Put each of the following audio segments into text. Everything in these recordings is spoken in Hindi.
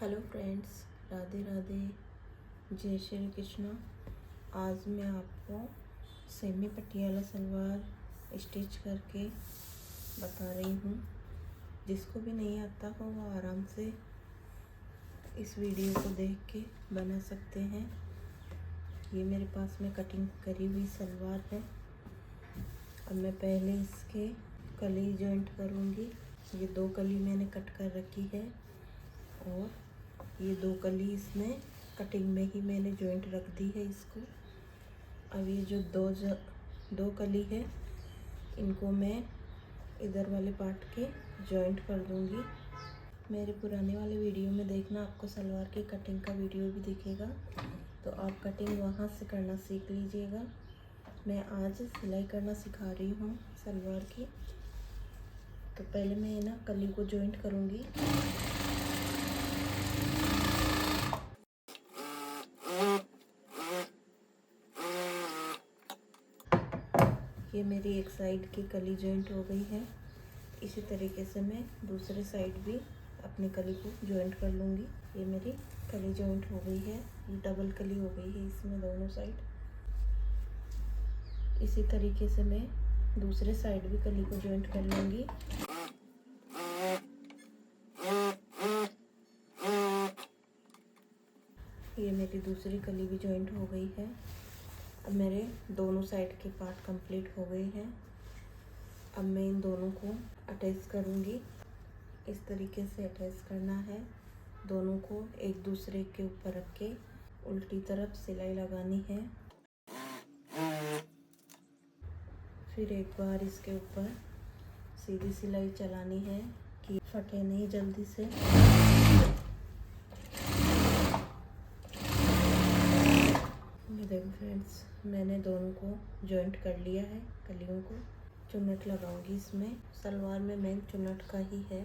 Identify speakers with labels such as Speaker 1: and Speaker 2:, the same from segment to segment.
Speaker 1: हेलो फ्रेंड्स, राधे राधे, जय श्री कृष्ण। आज मैं आपको सेमी पटियाला सलवार स्टिच करके बता रही हूँ। जिसको भी नहीं आता हो वो आराम से इस वीडियो को देख के बना सकते हैं। ये मेरे पास में कटिंग करी हुई सलवार है। अब मैं पहले इसके कली जॉइंट करूँगी। ये 2 कली मैंने कट कर रखी है और ये 2 कली इसमें कटिंग में ही मैंने जॉइंट रख दी है इसको। अब ये जो दो कली है इनको मैं इधर वाले पार्ट के जॉइंट कर दूंगी। मेरे पुराने वाले वीडियो में देखना, आपको सलवार की कटिंग का वीडियो भी दिखेगा, तो आप कटिंग वहाँ से करना सीख लीजिएगा। मैं आज सिलाई करना सिखा रही हूँ सलवार की। तो पहले मैं ना कली को जॉइंट करूँगी। ये मेरी एक साइड की कली जॉइंट हो गई है। इसी तरीके से मैं दूसरे साइड भी अपनी कली को जॉइंट कर लूँगी। ये मेरी कली जॉइंट हो गई है, ये डबल कली हो गई है इसमें दोनों साइड। इसी तरीके से मैं दूसरे साइड भी कली को जॉइंट कर लूँगी। ये मेरी दूसरी कली भी जॉइंट हो गई है। अब मेरे दोनों साइड के पार्ट कंप्लीट हो गए हैं। अब मैं इन दोनों को अटैच करूँगी। इस तरीके से अटैच करना है। दोनों को एक दूसरे के ऊपर रख के उल्टी तरफ सिलाई लगानी है। फिर एक बार इसके ऊपर सीधी सिलाई चलानी है कि फटे नहीं जल्दी से। देखो फ्रेंड्स, मैंने दोनों को जॉइंट कर लिया है। कलियों को चुन्नट लगाऊंगी इसमें। सलवार में मेन चुन्नट का ही है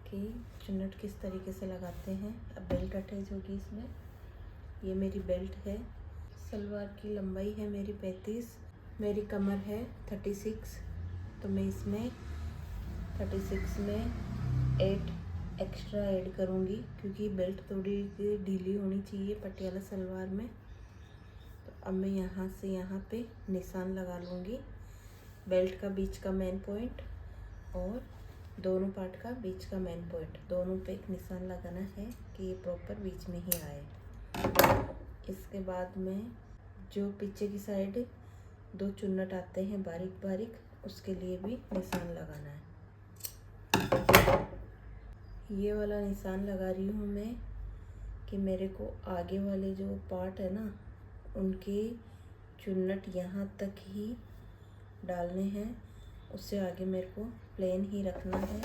Speaker 1: कि चुन्नट किस तरीके से लगाते हैं। अब बेल्ट अटैच होगी इसमें। ये मेरी बेल्ट है। सलवार की लंबाई है मेरी 35, मेरी कमर है 36। तो मैं इसमें 36 में 8 एक्स्ट्रा ऐड करूँगी क्योंकि बेल्ट थोड़ी ढीली होनी चाहिए पटियाला सलवार में। तो अब मैं यहाँ से यहाँ पे निशान लगा लूँगी। बेल्ट का बीच का मेन पॉइंट और दोनों पार्ट का बीच का मेन पॉइंट, दोनों पे एक निशान लगाना है कि ये प्रॉपर बीच में ही आए। इसके बाद में जो पीछे की साइड 2 चुन्नट आते हैं बारीक बारीक, उसके लिए भी निशान लगाना है। ये वाला निशान लगा रही हूँ मैं कि मेरे को आगे वाले जो पार्ट है ना, उनके चुन्नट यहाँ तक ही डालने हैं। उससे आगे मेरे को प्लेन ही रखना है।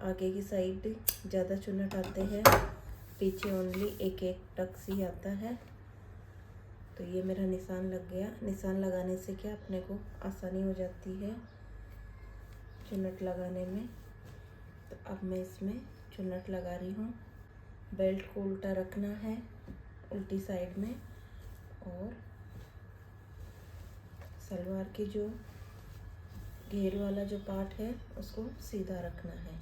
Speaker 1: आगे की साइड ज़्यादा चुन्नट आते हैं, पीछे ओनली एक टक्स ही आता है। तो ये मेरा निशान लग गया। निशान लगाने से क्या अपने को आसानी हो जाती है चुन्नट लगाने में। तो अब मैं इसमें चुन्नट लगा रही हूँ। बेल्ट को उल्टा रखना है उल्टी साइड में और सलवार की जो घेर वाला जो पार्ट है उसको सीधा रखना है।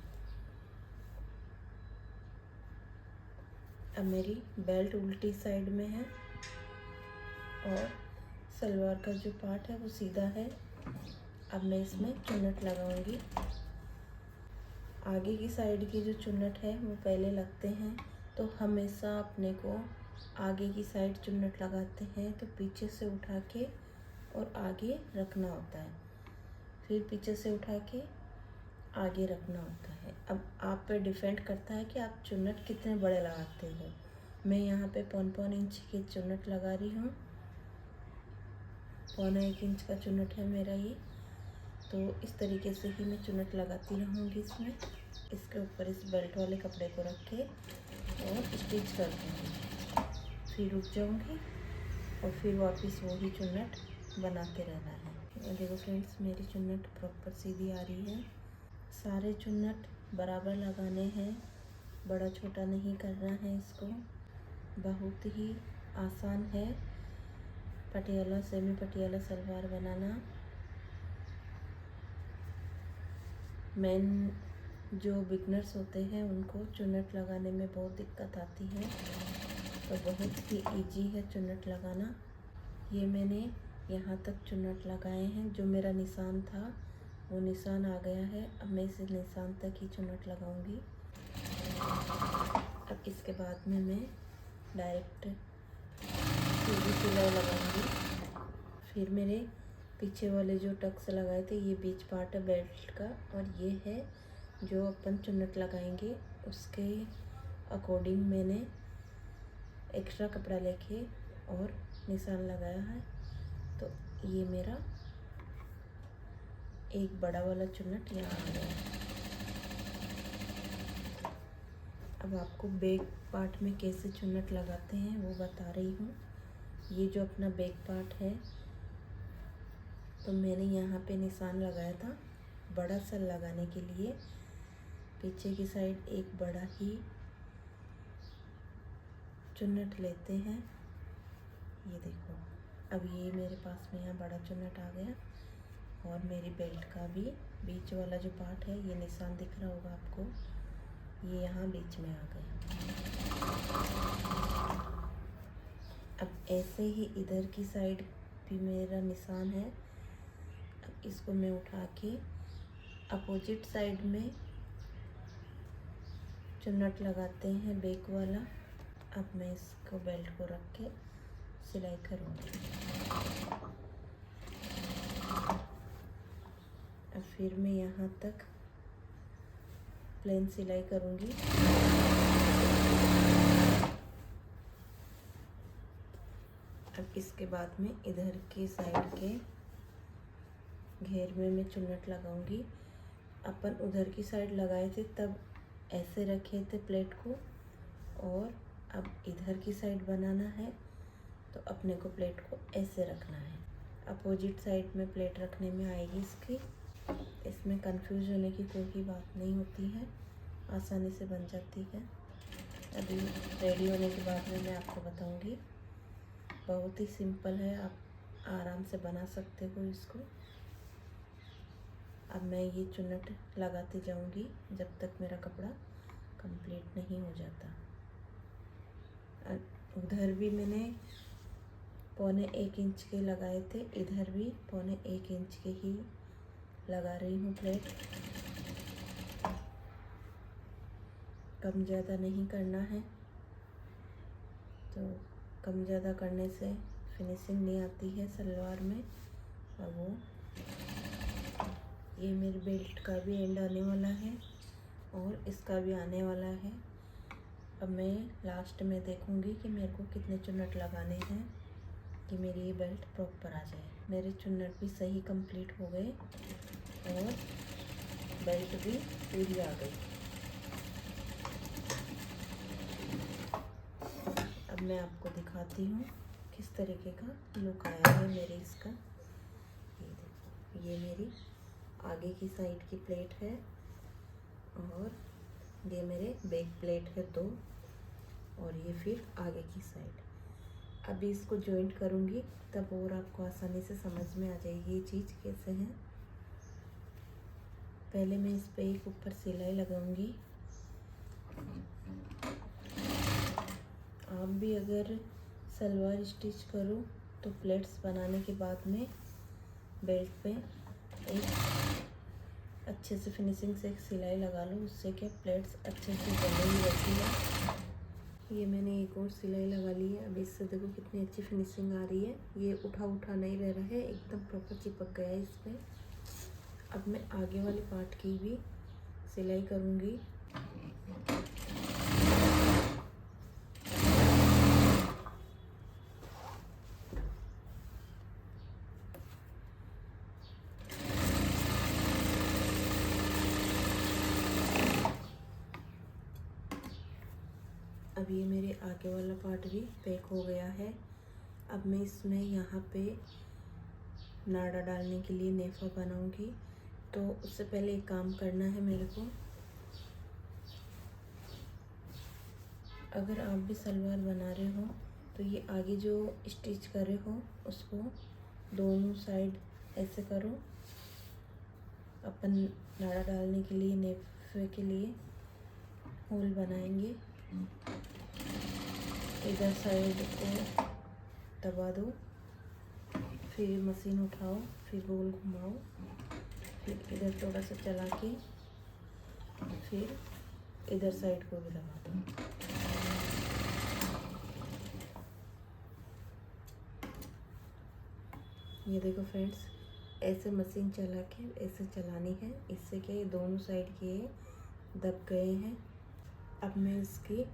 Speaker 1: अब मेरी बेल्ट उल्टी साइड में है और सलवार का जो पार्ट है वो सीधा है। अब मैं इसमें चुन्नट लगाऊंगी। आगे की साइड की जो चुन्नट है वो पहले लगते हैं, तो हमेशा अपने को आगे की साइड चुन्नट लगाते हैं तो पीछे से उठा के और आगे रखना होता है, फिर पीछे से उठा के आगे रखना होता है। अब आप पे डिपेंड करता है कि आप चुन्नट कितने बड़े लगाते हो। मैं यहाँ पे 1.25 इंच की चुन्नट लगा रही हूँ। 1.25 इंच का चुन्नट है मेरा ये। तो इस तरीके से ही मैं चुन्नट लगाती रहूँगी इसमें। इसके ऊपर इस बेल्ट वाले कपड़े को रख के और स्टिच कर दूँगी। फिर रुक जाऊँगी और फिर वापस वही चुन्नट बनाते रहना है। देखो फ्रेंड्स, मेरी चुन्नट प्रॉपर सीधी आ रही है। सारे चुन्नट बराबर लगाने हैं, बड़ा छोटा नहीं करना है इसको। बहुत ही आसान है पटियाला सेमी पटियाला सलवार बनाना। मेन जो बिगनर्स होते हैं उनको चुन्नट लगाने में बहुत दिक्कत आती है, तो बहुत ही इजी है चुन्नट लगाना। ये मैंने यहाँ तक चुन्नट लगाए हैं, जो मेरा निशान था वो निशान आ गया है। अब मैं इस निशान तक ही चुन्नट लगाऊंगी। अब इसके बाद में मैं डायरेक्ट सीधी सिलाई लगाऊंगी। फिर मेरे पीछे वाले जो टक्स लगाए थे, ये बीच पार्ट है बेल्ट का, और ये है जो अपन चुन्नट लगाएंगे उसके अकॉर्डिंग मैंने एक्स्ट्रा कपड़ा लेके और निशान लगाया है। तो ये मेरा एक बड़ा वाला चुन्नट यहाँ आ गया है। अब आपको बैक पार्ट में कैसे चुन्नट लगाते हैं वो बता रही हूँ। ये जो अपना बैक पार्ट है, तो मैंने यहाँ पे निशान लगाया था बड़ा सा लगाने के लिए। पीछे की साइड एक बड़ा ही चुन्नट लेते हैं। ये देखो, अब ये मेरे पास में यहाँ बड़ा चुन्नट आ गया, और मेरी बेल्ट का भी बीच वाला जो पार्ट है, ये निशान दिख रहा होगा आपको, ये यहाँ बीच में आ गया। अब ऐसे ही इधर की साइड भी मेरा निशान है। अब इसको मैं उठा के अपोजिट साइड में चुन्नट लगाते हैं बैक वाला। अब मैं इसको बेल्ट को रख के सिलाई करूँगी। अब फिर मैं यहाँ तक प्लेन सिलाई करूँगी। अब इसके बाद में इधर की साइड के घेर में मैं चुन्नट लगाऊंगी। अपन उधर की साइड लगाए थे तब ऐसे रखे थे प्लेट को, और अब इधर की साइड बनाना है तो अपने को प्लेट को ऐसे रखना है। अपोजिट साइड में प्लेट रखने में आएगी इसकी। इसमें कंफ्यूज होने की कोई बात नहीं होती है, आसानी से बन जाती है। अभी रेडी होने के बाद में मैं आपको बताऊंगी। बहुत ही सिंपल है, आप आराम से बना सकते हो इसको। अब मैं ये चुन्नट लगाती जाऊंगी जब तक मेरा कपड़ा कंप्लीट नहीं हो जाता। उधर भी मैंने 1.25 इंच के लगाए थे, इधर भी 1.25 इंच के ही लगा रही हूँ प्लेट। कम ज़्यादा नहीं करना है, तो कम ज़्यादा करने से फिनिशिंग नहीं आती है सलवार में। और वो ये मेरी बेल्ट का भी एंड आने वाला है और इसका भी आने वाला है। अब मैं लास्ट में देखूंगी कि मेरे को कितने चुन्नट लगाने हैं कि मेरी ये बेल्ट प्रॉपर आ जाए। मेरे चुन्नट भी सही कंप्लीट हो गए और बेल्ट भी पूरी आ गई। अब मैं आपको दिखाती हूँ किस तरीके का लुक आया है मेरे इसका। ये देखो, ये मेरी आगे की साइड की प्लेट है और ये मेरे बैक प्लेट है 2, और ये फिर आगे की साइड। अभी इसको जॉइंट करूँगी तब और आपको आसानी से समझ में आ जाएगी ये चीज़ कैसे है। पहले मैं इस पे एक ऊपर सिलाई लगाऊंगी। आप भी अगर सलवार स्टिच करो तो प्लेट्स बनाने के बाद में बेल्ट पे एक अच्छे से फिनिशिंग से एक सिलाई लगा लो, उससे क्या प्लेट्स अच्छे से बनी रहती है। ये मैंने एक और सिलाई लगा ली है। अब इससे देखो कितनी अच्छी फिनिशिंग आ रही है। ये उठा उठा नहीं रह रहा है, एकदम प्रॉपर चिपक गया है इस पर। अब मैं आगे वाले पार्ट की भी सिलाई करूँगी। अब ये मेरे आगे वाला पार्ट भी पैक हो गया है। अब मैं इसमें यहाँ पे नाड़ा डालने के लिए नेफा बनाऊंगी। तो उससे पहले एक काम करना है मेरे को। अगर आप भी सलवार बना रहे हो तो ये आगे जो स्टिच कर रहे हो उसको दोनों साइड ऐसे करो। अपन नाड़ा डालने के लिए नेफे के लिए होल बनाएंगे। इधर साइड को दबा दो, फिर मशीन उठाओ, फिर गोल घुमाओ, फिर इधर थोड़ा सा चला के फिर इधर साइड को भी लगा दो। ये देखो फ्रेंड्स, ऐसे मशीन चला के ऐसे चलानी है, इससे क्या ये दोनों साइड के दब गए हैं। अब मैं इसकी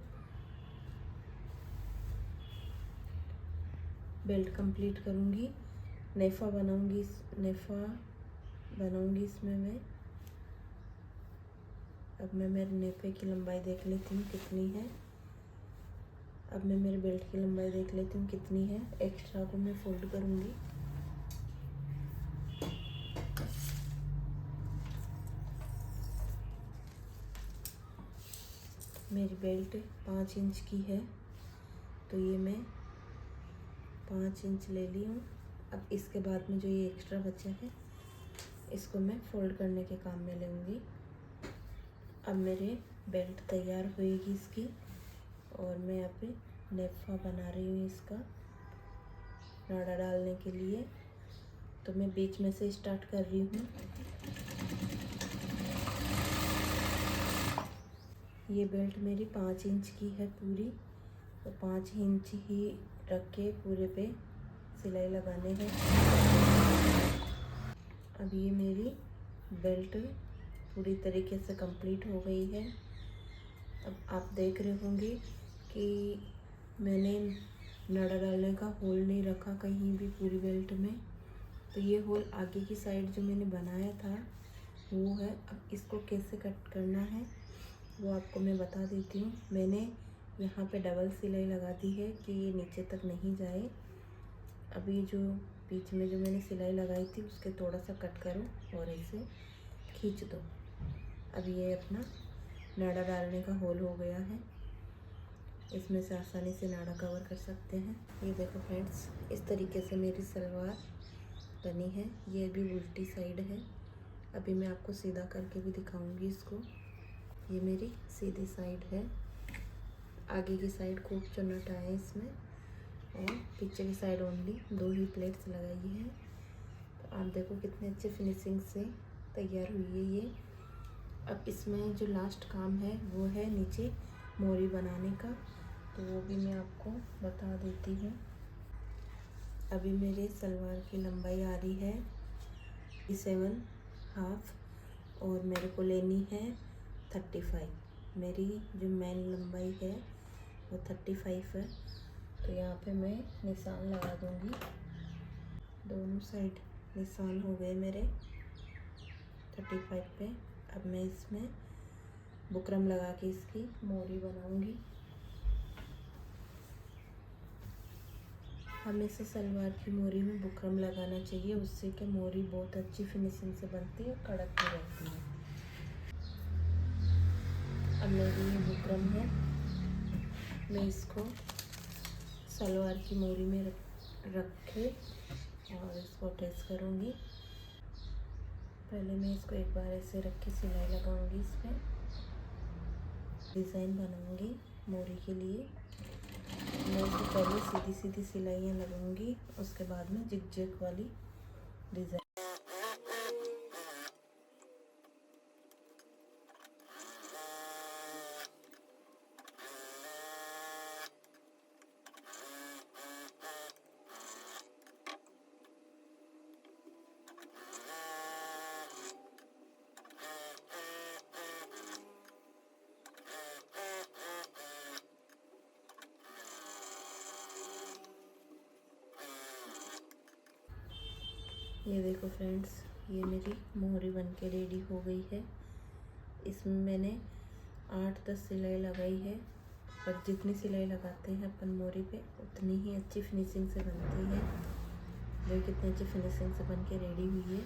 Speaker 1: बेल्ट कंप्लीट करूँगी, नेफा बनाऊँगी। इसमें मैं अब मैं मेरे नेफे की लंबाई देख लेती हूँ कितनी है। अब मैं मेरे बेल्ट की लंबाई देख लेती हूँ कितनी है। एक्स्ट्रा को मैं फोल्ड करूँगी। मेरी बेल्ट 5 इंच की है, तो ये मैं 5 इंच ले ली हूँ। अब इसके बाद में जो ये एक्स्ट्रा बचा है इसको मैं फोल्ड करने के काम में लूँगी। अब मेरे बेल्ट तैयार होएगी इसकी, और मैं यहाँ पे नेफा बना रही हूँ इसका नाड़ा डालने के लिए। तो मैं बीच में से स्टार्ट कर रही हूँ। ये बेल्ट मेरी 5 इंच की है पूरी, तो 5 इंच ही रख के पूरे पे सिलाई लगाने हैं। अब ये मेरी बेल्ट पूरी तरीके से कंप्लीट हो गई है। अब आप देख रहे होंगे कि मैंने नाड़ा डालने का होल नहीं रखा कहीं भी पूरी बेल्ट में, तो ये होल आगे की साइड जो मैंने बनाया था वो है। अब इसको कैसे कट करना है वो आपको मैं बता देती हूँ। मैंने यहाँ पे डबल सिलाई लगा दी है कि ये नीचे तक नहीं जाए। अभी जो बीच में जो मैंने सिलाई लगाई थी उसके थोड़ा सा कट करो और ऐसे खींच दो। अब ये अपना नाड़ा डालने का होल हो गया है, इसमें से आसानी से नाड़ा कवर कर सकते हैं। ये देखो फ्रेंड्स, इस तरीके से मेरी सलवार बनी है। ये भी उल्टी साइड है। अभी मैं आपको सीधा करके भी दिखाऊंगी इसको। ये मेरी सीधी साइड है। आगे की साइड खूब चुन्नट आए इसमें, और पीछे की साइड ओनली 2 ही प्लेट्स लगाई है। तो आप देखो कितने अच्छे फिनिशिंग से तैयार हुई है ये। अब इसमें जो लास्ट काम है वो है नीचे मोरी बनाने का, तो वो भी मैं आपको बता देती हूँ। अभी मेरे सलवार की लंबाई आ रही है 7.5 और मेरे को लेनी है 35। मेरी जो मेन लंबाई है वो 35 है। तो यहाँ पे मैं निशान लगा दूँगी। दोनों साइड निशान हो गए मेरे 35 पे। अब मैं इसमें बुकरम लगा के इसकी मोरी बनाऊँगी। हमेशा सलवार की मोरी में बुकरम लगाना चाहिए, उससे कि मोरी बहुत अच्छी फिनिशिंग से बनती है, कड़क भी रहती है। अब मेरी ये बुकरम है, मैं इसको सलवार की मोरी में रख के और इसको अटैच करूँगी। पहले मैं इसको एक बार ऐसे रख के सिलाई लगाऊंगी। इस पर डिज़ाइन बनाऊंगी मोरी के लिए। मैं इसको पहले सीधी सीधी सिलाइयाँ लगाऊंगी, उसके बाद में जिग-जैग वाली डिज़ाइन। ये देखो फ्रेंड्स, ये मेरी मोहरी बनके रेडी हो गई है। इसमें मैंने 8-10 सिलाई लगाई है, पर जितनी सिलाई लगाते हैं अपन मोरी पे उतनी ही अच्छी फिनिशिंग से बनती है। जो कितनी अच्छी फिनिशिंग से बन के रेडी हुई है।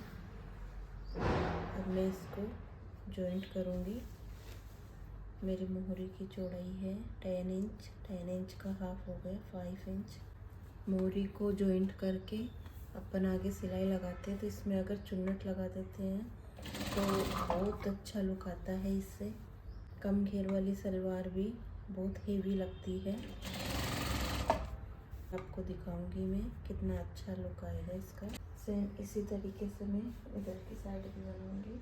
Speaker 1: अब मैं इसको जॉइंट करूँगी। मेरी मोहरी की चौड़ाई है 10 इंच, 10 इंच का हाफ हो गया 5 इंच। मोहरी को जॉइंट करके अपन आगे सिलाई लगाते हैं, तो इसमें अगर चुन्नट लगा देते हैं तो बहुत अच्छा लुक आता है इससे। कम घेर वाली सलवार भी बहुत हेवी लगती है। आपको दिखाऊंगी मैं कितना अच्छा लुक आएगा इसका। सेम इसी तरीके से मैं इधर की साइड भी बनाऊंगी।